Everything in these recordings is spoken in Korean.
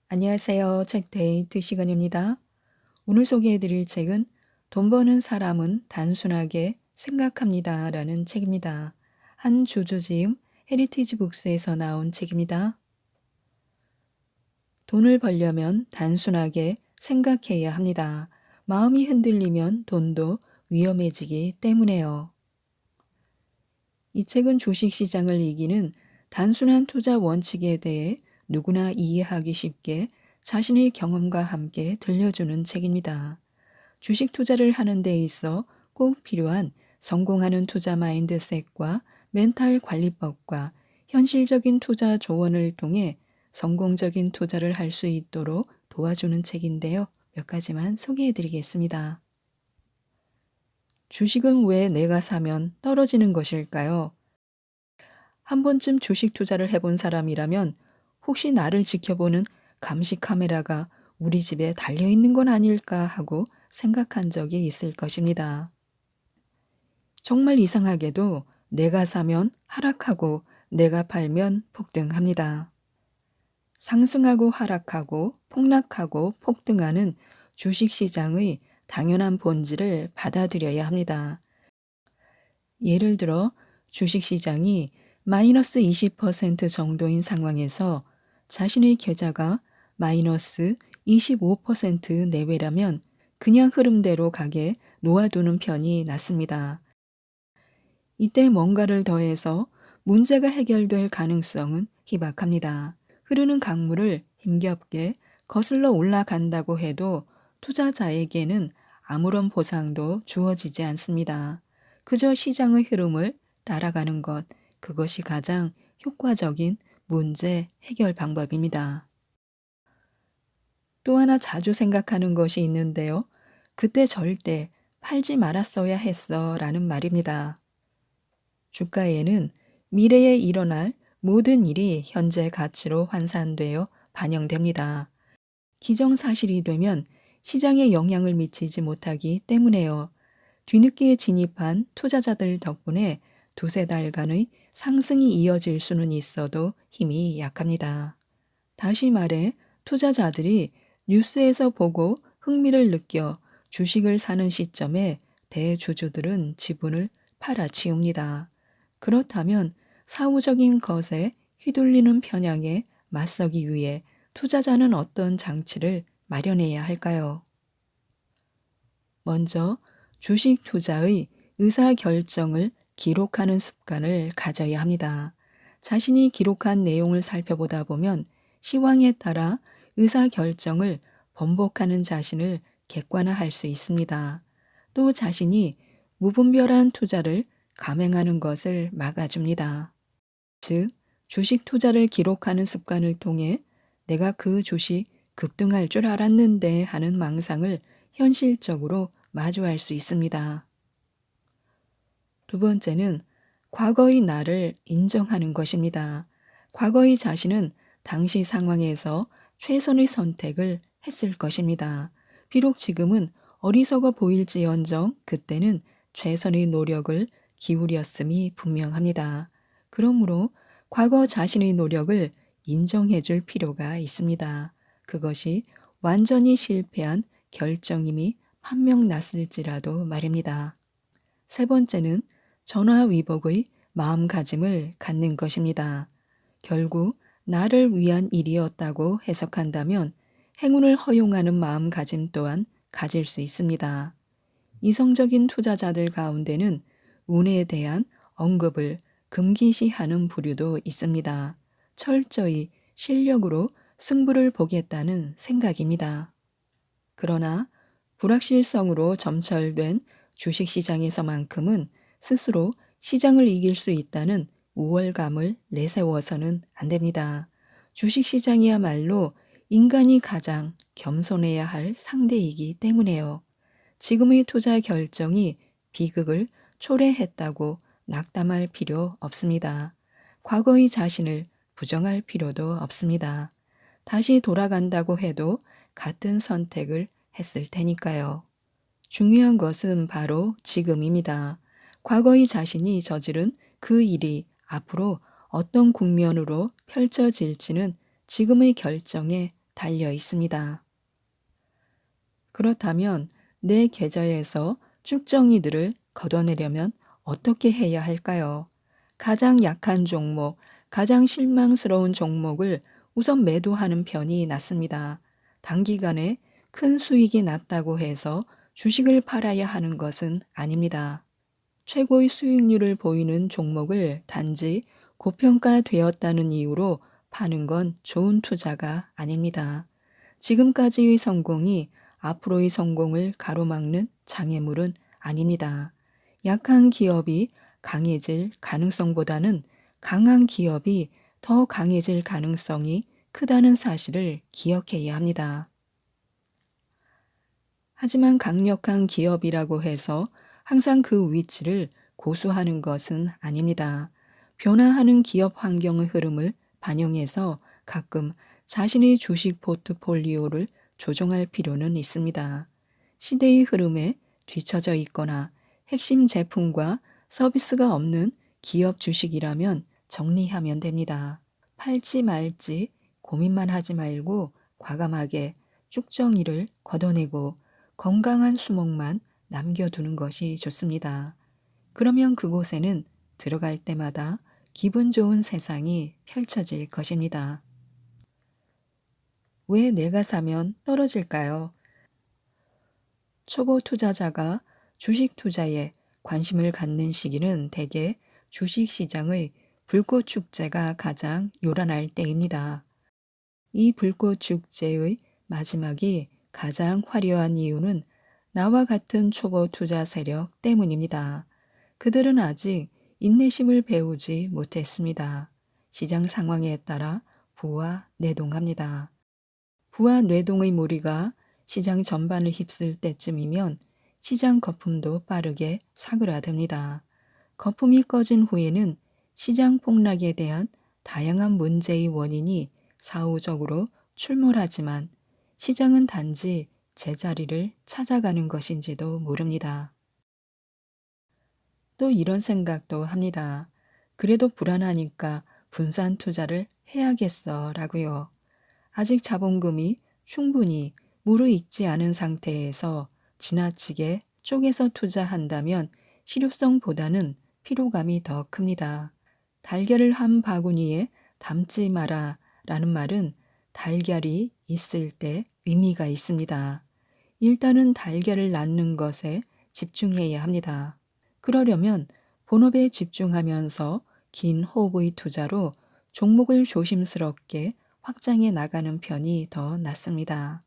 안녕하세요. 책데이트 시간입니다. 오늘 소개해드릴 책은 돈 버는 사람은 단순하게 생각합니다. 라는 책입니다. 한 조조지음 헤리티지 북스에서 나온 책입니다. 돈을 벌려면 단순하게 생각해야 합니다. 마음이 흔들리면 돈도 위험해지기 때문에요. 이 책은 주식시장을 이기는 단순한 투자 원칙에 대해 누구나 이해하기 쉽게 자신의 경험과 함께 들려주는 책입니다. 주식 투자를 하는 데 있어 꼭 필요한 성공하는 투자 마인드셋과 멘탈 관리법과 현실적인 투자 조언을 통해 성공적인 투자를 할 수 있도록 도와주는 책인데요. 몇 가지만 소개해 드리겠습니다. 주식은 왜 내가 사면 떨어지는 것일까요? 한 번쯤 주식 투자를 해본 사람이라면 혹시 나를 지켜보는 감시 카메라가 우리 집에 달려 있는 건 아닐까 하고 생각한 적이 있을 것입니다. 정말 이상하게도 내가 사면 하락하고 내가 팔면 폭등합니다. 상승하고 하락하고 폭락하고 폭등하는 주식 시장의 당연한 본질을 받아들여야 합니다. 예를 들어 주식 시장이 마이너스 20% 정도인 상황에서 자신의 계좌가 마이너스 25% 내외라면 그냥 흐름대로 가게 놓아두는 편이 낫습니다. 이때 뭔가를 더해서 문제가 해결될 가능성은 희박합니다. 흐르는 강물을 힘겹게 거슬러 올라간다고 해도 투자자에게는 아무런 보상도 주어지지 않습니다. 그저 시장의 흐름을 따라가는 것, 그것이 가장 효과적인 문제 해결 방법입니다. 또 하나 자주 생각하는 것이 있는데요. 그때 절대 팔지 말았어야 했어 라는 말입니다. 주가에는 미래에 일어날 모든 일이 현재 가치로 환산되어 반영됩니다. 기정사실이 되면 시장에 영향을 미치지 못하기 때문에요. 뒤늦게 진입한 투자자들 덕분에 두세 달간의 상승이 이어질 수는 있어도 힘이 약합니다. 다시 말해 투자자들이 뉴스에서 보고 흥미를 느껴 주식을 사는 시점에 대주주들은 지분을 팔아치웁니다. 그렇다면 사후적인 것에 휘둘리는 편향에 맞서기 위해 투자자는 어떤 장치를 마련해야 할까요? 먼저 주식 투자의 의사 결정을 기록하는 습관을 가져야 합니다. 자신이 기록한 내용을 살펴보다 보면 시황에 따라 의사 결정을 번복하는 자신을 객관화할 수 있습니다. 또 자신이 무분별한 투자를 감행하는 것을 막아줍니다. 즉, 주식 투자를 기록하는 습관을 통해 내가 그 주식 급등할 줄 알았는데 하는 망상을 현실적으로 마주할 수 있습니다. 두 번째는 과거의 나를 인정하는 것입니다. 과거의 자신은 당시 상황에서 최선의 선택을 했을 것입니다. 비록 지금은 어리석어 보일지언정 그때는 최선의 노력을 기울였음이 분명합니다. 그러므로 과거 자신의 노력을 인정해 줄 필요가 있습니다. 그것이 완전히 실패한 결정임이 판명 났을지라도 말입니다. 세 번째는 전화위복의 마음가짐을 갖는 것입니다. 결국 나를 위한 일이었다고 해석한다면 행운을 허용하는 마음가짐 또한 가질 수 있습니다. 이성적인 투자자들 가운데는 운에 대한 언급을 금기시하는 부류도 있습니다. 철저히 실력으로 승부를 보겠다는 생각입니다. 그러나 불확실성으로 점철된 주식시장에서만큼은 스스로 시장을 이길 수 있다는 우월감을 내세워서는 안 됩니다. 주식시장이야말로 인간이 가장 겸손해야 할 상대이기 때문에요. 지금의 투자 결정이 비극을 초래했다고 낙담할 필요 없습니다. 과거의 자신을 부정할 필요도 없습니다. 다시 돌아간다고 해도 같은 선택을 했을 테니까요. 중요한 것은 바로 지금입니다. 과거의 자신이 저지른 그 일이 앞으로 어떤 국면으로 펼쳐질지는 지금의 결정에 달려 있습니다. 그렇다면 내 계좌에서 쭉정이들을 걷어내려면 어떻게 해야 할까요? 가장 약한 종목, 가장 실망스러운 종목을 우선 매도하는 편이 낫습니다. 단기간에 큰 수익이 났다고 해서 주식을 팔아야 하는 것은 아닙니다. 최고의 수익률을 보이는 종목을 단지 고평가되었다는 이유로 파는 건 좋은 투자가 아닙니다. 지금까지의 성공이 앞으로의 성공을 가로막는 장애물은 아닙니다. 약한 기업이 강해질 가능성보다는 강한 기업이 더 강해질 가능성이 크다는 사실을 기억해야 합니다. 하지만 강력한 기업이라고 해서 항상 그 위치를 고수하는 것은 아닙니다. 변화하는 기업 환경의 흐름을 반영해서 가끔 자신의 주식 포트폴리오를 조정할 필요는 있습니다. 시대의 흐름에 뒤처져 있거나 핵심 제품과 서비스가 없는 기업 주식이라면 정리하면 됩니다. 팔지 말지 고민만 하지 말고 과감하게 쭉정이를 걷어내고 건강한 수목만 남겨두는 것이 좋습니다. 그러면 그곳에는 들어갈 때마다 기분 좋은 세상이 펼쳐질 것입니다. 왜 내가 사면 떨어질까요? 초보 투자자가 주식 투자에 관심을 갖는 시기는 대개 주식 시장의 불꽃 축제가 가장 요란할 때입니다. 이 불꽃 축제의 마지막이 가장 화려한 이유는 나와 같은 초보 투자 세력 때문입니다. 그들은 아직 인내심을 배우지 못했습니다. 시장 상황에 따라 부와 뇌동합니다. 부와 뇌동의 무리가 시장 전반을 휩쓸 때쯤이면 시장 거품도 빠르게 사그라듭니다. 거품이 꺼진 후에는 시장 폭락에 대한 다양한 문제의 원인이 사후적으로 출몰하지만 시장은 단지 제자리를 찾아가는 것인지도 모릅니다. 또 이런 생각도 합니다. 그래도 불안하니까 분산 투자를 해야겠어 라고요. 아직 자본금이 충분히 무르익지 않은 상태에서 지나치게 쪼개서 투자한다면 실효성보다는 피로감이 더 큽니다. 달걀을 한 바구니에 담지 마라 라는 말은 달걀이 있을 때 의미가 있습니다. 일단은 달걀을 낳는 것에 집중해야 합니다. 그러려면 본업에 집중하면서 긴 호흡의 투자로 종목을 조심스럽게 확장해 나가는 편이 더 낫습니다.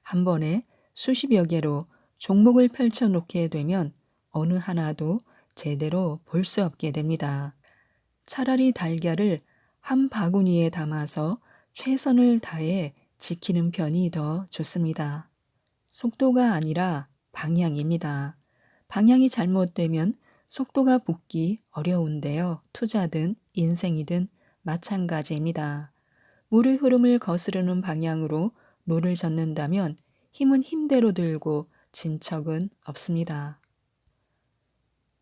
한 번에 수십여 개로 종목을 펼쳐놓게 되면 어느 하나도 제대로 볼 수 없게 됩니다. 차라리 달걀을 한 바구니에 담아서 최선을 다해 지키는 편이 더 좋습니다. 속도가 아니라 방향입니다. 방향이 잘못되면 속도가 붙기 어려운데요. 투자든 인생이든 마찬가지입니다. 물의 흐름을 거스르는 방향으로 노를 젓는다면 힘은 힘대로 들고 진척은 없습니다.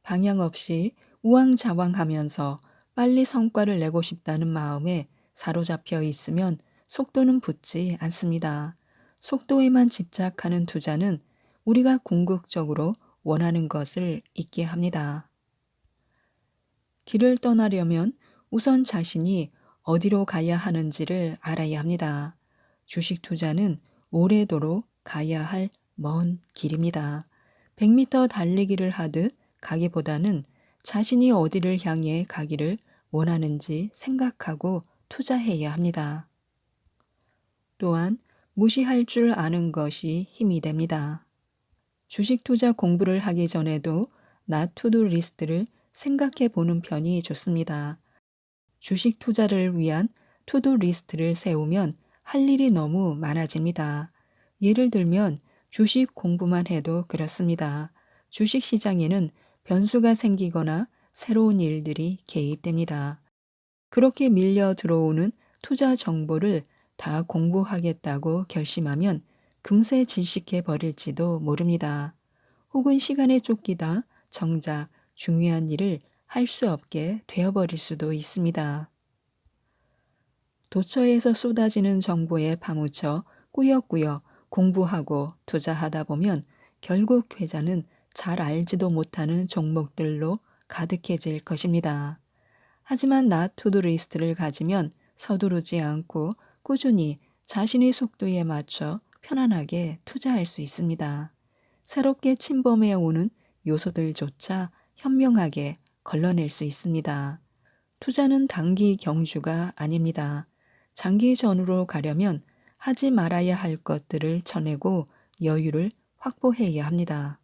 방향 없이 우왕좌왕하면서 빨리 성과를 내고 싶다는 마음에 사로잡혀 있으면 속도는 붙지 않습니다. 속도에만 집착하는 투자는 우리가 궁극적으로 원하는 것을 잊게 합니다. 길을 떠나려면 우선 자신이 어디로 가야 하는지를 알아야 합니다. 주식 투자는 오래도록 가야 할 먼 길입니다. 100m 달리기를 하듯 가기보다는 자신이 어디를 향해 가기를 원하는지 생각하고 투자해야 합니다. 또한 무시할 줄 아는 것이 힘이 됩니다. 주식 투자 공부를 하기 전에도 나 투두 리스트를 생각해 보는 편이 좋습니다. 주식 투자를 위한 투두 리스트를 세우면 할 일이 너무 많아집니다. 예를 들면 주식 공부만 해도 그렇습니다. 주식 시장에는 변수가 생기거나 새로운 일들이 개입됩니다. 그렇게 밀려 들어오는 투자 정보를 다 공부하겠다고 결심하면 금세 질식해 버릴지도 모릅니다. 혹은 시간에 쫓기다 정작 중요한 일을 할 수 없게 되어버릴 수도 있습니다. 도처에서 쏟아지는 정보에 파묻혀 꾸역꾸역 공부하고 투자하다 보면 결국 계좌는 잘 알지도 못하는 종목들로 가득해질 것입니다. 하지만 나 투두리스트를 가지면 서두르지 않고 꾸준히 자신의 속도에 맞춰 편안하게 투자할 수 있습니다. 새롭게 침범해 오는 요소들조차 현명하게 걸러낼 수 있습니다. 투자는 단기 경주가 아닙니다. 장기 전으로 가려면 하지 말아야 할 것들을 쳐내고 여유를 확보해야 합니다.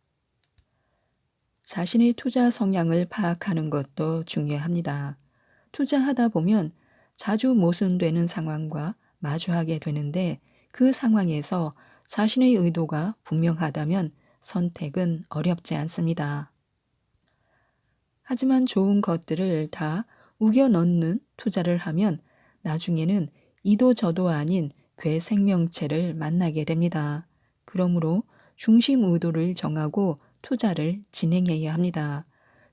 자신의 투자 성향을 파악하는 것도 중요합니다. 투자하다 보면 자주 모순되는 상황과 마주하게 되는데 그 상황에서 자신의 의도가 분명하다면 선택은 어렵지 않습니다. 하지만 좋은 것들을 다 우겨 넣는 투자를 하면 나중에는 이도 저도 아닌 괴 생명체를 만나게 됩니다. 그러므로 중심 의도를 정하고 투자를 진행해야 합니다.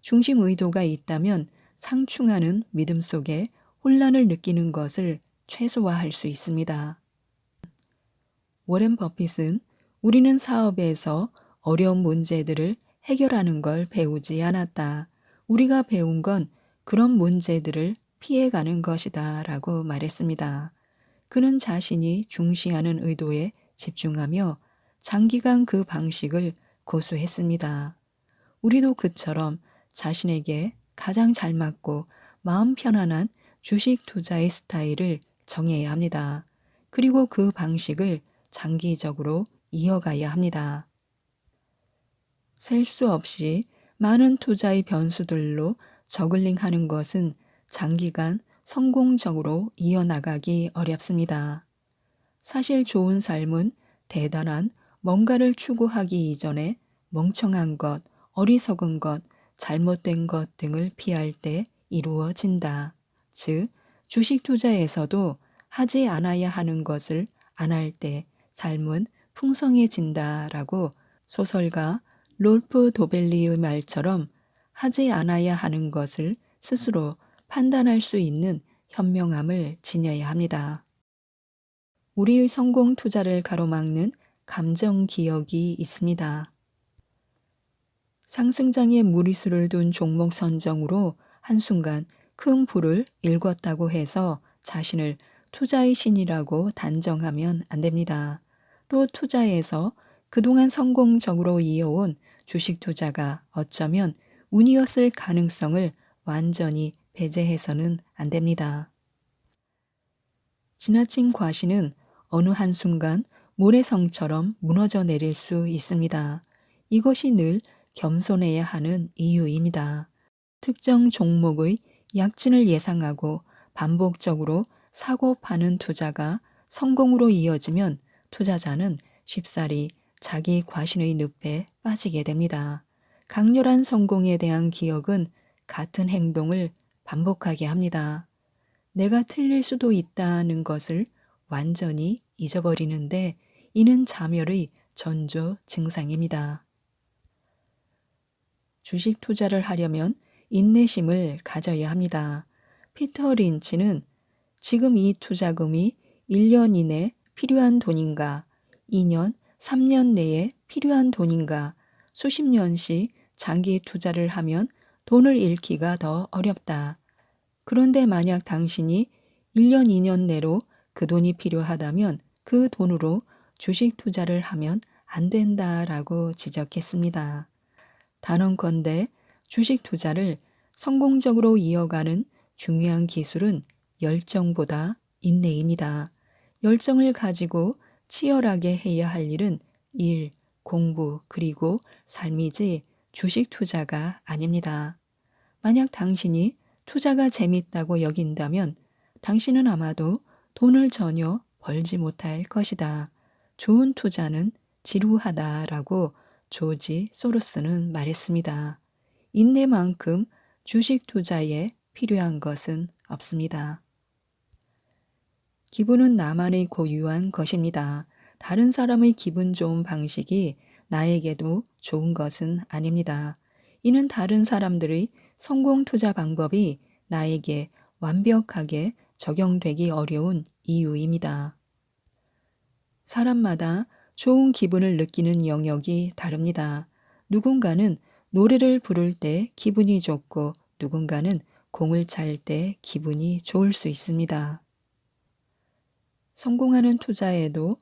중심 의도가 있다면 상충하는 믿음 속에 혼란을 느끼는 것을 최소화할 수 있습니다. 워렌 버핏은 우리는 사업에서 어려운 문제들을 해결하는 걸 배우지 않았다. 우리가 배운 건 그런 문제들을 피해가는 것이다 라고 말했습니다. 그는 자신이 중시하는 의도에 집중하며 장기간 그 방식을 고수했습니다. 우리도 그처럼 자신에게 가장 잘 맞고 마음 편안한 주식 투자의 스타일을 정해야 합니다. 그리고 그 방식을 장기적으로 이어가야 합니다. 셀 수 없이 많은 투자의 변수들로 저글링하는 것은 장기간 성공적으로 이어나가기 어렵습니다. 사실 좋은 삶은 대단한 뭔가를 추구하기 이전에 멍청한 것, 어리석은 것, 잘못된 것 등을 피할 때 이루어진다. 즉, 주식 투자에서도 하지 않아야 하는 것을 안 할 때 삶은 풍성해진다라고 소설가 롤프 도벨리의 말처럼 하지 않아야 하는 것을 스스로 판단할 수 있는 현명함을 지녀야 합니다. 우리의 성공 투자를 가로막는 감정 기억이 있습니다. 상승장에 무리수를 둔 종목 선정으로 한순간 큰 부를 일궜다고 해서 자신을 투자의 신이라고 단정하면 안 됩니다. 또 투자에서 그동안 성공적으로 이어온 주식 투자가 어쩌면 운이었을 가능성을 완전히 배제해서는 안 됩니다. 지나친 과시는 어느 한순간 모래성처럼 무너져 내릴 수 있습니다. 이것이 늘 겸손해야 하는 이유입니다. 특정 종목의 약진을 예상하고 반복적으로 사고 파는 투자가 성공으로 이어지면 투자자는 쉽사리 자기 과신의 늪에 빠지게 됩니다. 강렬한 성공에 대한 기억은 같은 행동을 반복하게 합니다. 내가 틀릴 수도 있다는 것을 완전히 잊어버리는데 이는 자멸의 전조 증상입니다. 주식 투자를 하려면 인내심을 가져야 합니다. 피터 린치는 지금 이 투자금이 1년 이내 필요한 돈인가, 2년, 3년 내에 필요한 돈인가, 수십 년씩 장기 투자를 하면 돈을 잃기가 더 어렵다. 그런데 만약 당신이 1년, 2년 내로 그 돈이 필요하다면 그 돈으로 주식 투자를 하면 안 된다라고 지적했습니다. 단언컨대 주식 투자를 성공적으로 이어가는 중요한 기술은 열정보다 인내입니다. 열정을 가지고 치열하게 해야 할 일은 일, 공부, 그리고 삶이지 주식 투자가 아닙니다. 만약 당신이 투자가 재밌다고 여긴다면 당신은 아마도 돈을 전혀 벌지 못할 것이다. 좋은 투자는 지루하다라고 조지 소로스는 말했습니다. 인내만큼 주식 투자에 필요한 것은 없습니다. 기분은 나만의 고유한 것입니다. 다른 사람의 기분 좋은 방식이 나에게도 좋은 것은 아닙니다. 이는 다른 사람들의 성공 투자 방법이 나에게 완벽하게 적용되기 어려운 이유입니다. 사람마다 좋은 기분을 느끼는 영역이 다릅니다. 누군가는 노래를 부를 때 기분이 좋고 누군가는 공을 찰 때 기분이 좋을 수 있습니다. 성공하는 투자에도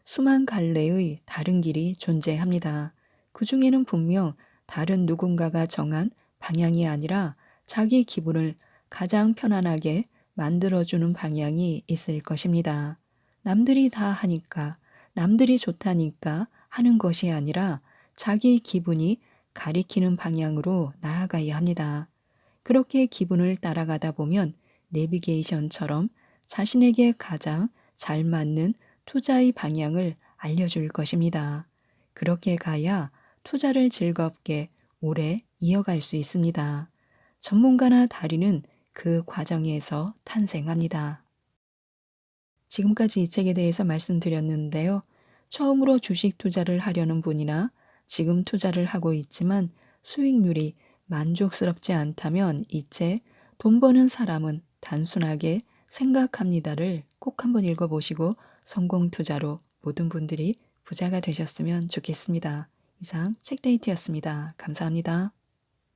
수만 갈래의 다른 길이 존재합니다. 그 중에는 분명 다른 누군가가 정한 방향이 아니라 자기 기분을 가장 편안하게 만들어주는 방향이 있을 것입니다. 남들이 다 하니까, 남들이 좋다니까 하는 것이 아니라 자기 기분이 가리키는 방향으로 나아가야 합니다. 그렇게 기분을 따라가다 보면 내비게이션처럼 자신에게 가장 잘 맞는 투자의 방향을 알려줄 것입니다. 그렇게 가야 투자를 즐겁게 오래 이어갈 수 있습니다. 전문가나 달인은 그 과정에서 탄생합니다. 지금까지 이 책에 대해서 말씀드렸는데요. 처음으로 주식 투자를 하려는 분이나 지금 투자를 하고 있지만 수익률이 만족스럽지 않다면 이 책 돈 버는 사람은 단순하게 생각합니다를 꼭 한번 읽어보시고 성공 투자로 모든 분들이 부자가 되셨으면 좋겠습니다. 이상 책데이트였습니다. 감사합니다.